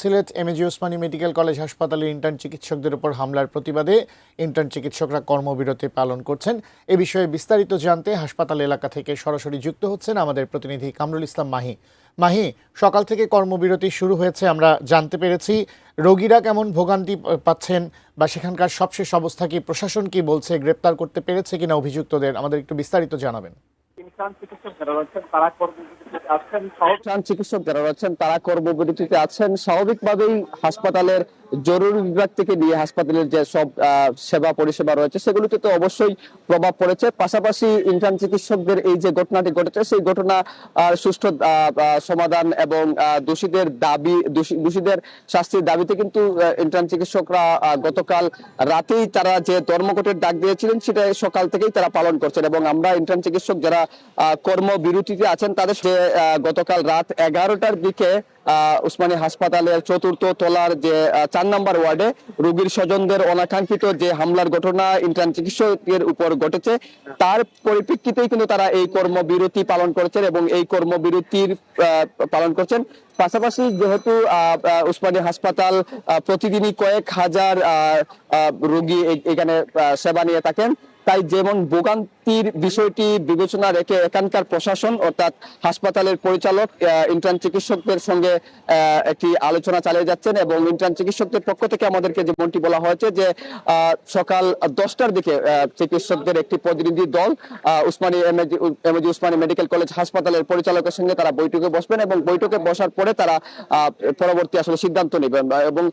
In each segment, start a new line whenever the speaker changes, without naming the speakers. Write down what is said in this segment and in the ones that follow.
Sylhet MAG Osmani medical college হাসপাতালে intern চিকিৎসকদের উপর হামলার প্রতিবাদে ইন্টার্ন চিকিৎসকরা কর্মবিরতি পালন করছেন। এ বিষয়ে বিস্তারিত জানতে হাসপাতাল এলাকা থেকে সরাসরি যুক্ত হচ্ছেন আমাদের প্রতিনিধি কামরুল ইসলাম মাহি। মাহি, সকাল থেকে কর্মবিরতি শুরু হয়েছে, আমরা জানতে পেরেছি। রোগীরা কেমন ভোগান্তি পাচ্ছেন বা সেখানকার সবশেষ অবস্থা কি, প্রশাসন কি বলছে, গ্রেপ্তার করতে পেরেছে কিনা অভিযুক্তদের, আমাদের একটু বিস্তারিত জানাবেন।
চিকিৎসক যারা রয়েছেন তারা কর্মবিরতিতে আছেন। স্বাভাবিকভাবেই হাসপাতালের জরুরি বিভাগ থেকে নিয়ে হাসপাতালের যে সব সেবা পরিষেবা রয়েছে সেগুলিতে তো অবশ্যই প্রভাব পড়েছে। পাশাপাশি ইন্টার্ন চিকিৎসকদের এই যে ঘটনাটি ঘটেছে সেই ঘটনা সুষ্ঠু সমাধান এবং দোষীদের শাস্তির দাবিতে কিন্তু ইন্টার্ন চিকিৎসকরা গতকাল রাতেই তারা যে ধর্মঘটের ডাক দিয়েছিলেন সেটা সকাল থেকেই তারা পালন করছেন। এবং আমরা ইন্টার্ন চিকিৎসক যারা কর্মবিরতিতে আছেন তাদের গতকাল রাত 11টার দিকে উসমানী হাসপাতালের 4র্থ তলার যে 4 নম্বর ওয়ার্ডে রোগীর স্বজনদের অনাকাঙ্ক্ষিত যে হামলার ঘটনা ইন্টার্ন চিকিৎসকের উপর ঘটেছে তার পরিপ্রেক্ষিতেই কিন্তু তারা এই কর্মবিরতি পালন করেছেন এবং এই কর্মবিরতির পালন করছেন। পাশাপাশি যেহেতু উসমানী হাসপাতাল প্রতিদিনই কয়েক হাজার রোগী এখানে সেবা নিয়ে থাকেন, তাই যেমন ভোগান্তির বিষয়টি বিবেচনা রেখে এখানকার প্রশাসন অর্থাৎ হাসপাতালের পরিচালক ইন্টার্ন চিকিৎসকদের সঙ্গে একটি আলোচনা চালিয়ে যাচ্ছেন। এবং ইন্টার্ন চিকিৎসকদের পক্ষ থেকে আমাদেরকে যেমনটি বলা হয়েছে যে সকাল 10টার দিকে চিকিৎসকদের একটি প্রতিনিধি দল এমএজি ওসমানী মেডিকেল কলেজ হাসপাতালের পরিচালকের সঙ্গে তারা বৈঠকে বসবেন এবং বৈঠকে বসার পরে তারা পরবর্তী আসলে সিদ্ধান্ত নেবেন। এবং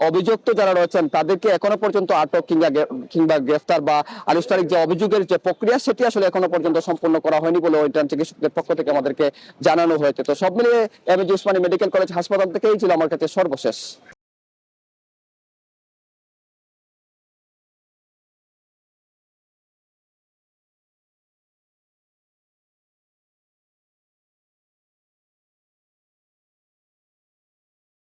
অভিযুক্ত যারা রয়েছেন তাদেরকে এখনো পর্যন্ত আটক কিংবা গ্রেফতার বা আনুষ্ঠানিক যে অভিযোগের যে প্রক্রিয়া সেটি আসলে এখনো পর্যন্ত সম্পন্ন করা হয়নি বলে ইন্টার্ন চিকিৎসকদের পক্ষ থেকে আমাদেরকে জানানো হয়েছে। তো সব মিলিয়ে এমএজি ওসমানী মেডিকেল কলেজ হাসপাতাল থেকেই ছিল আমার কাছে সর্বশেষ।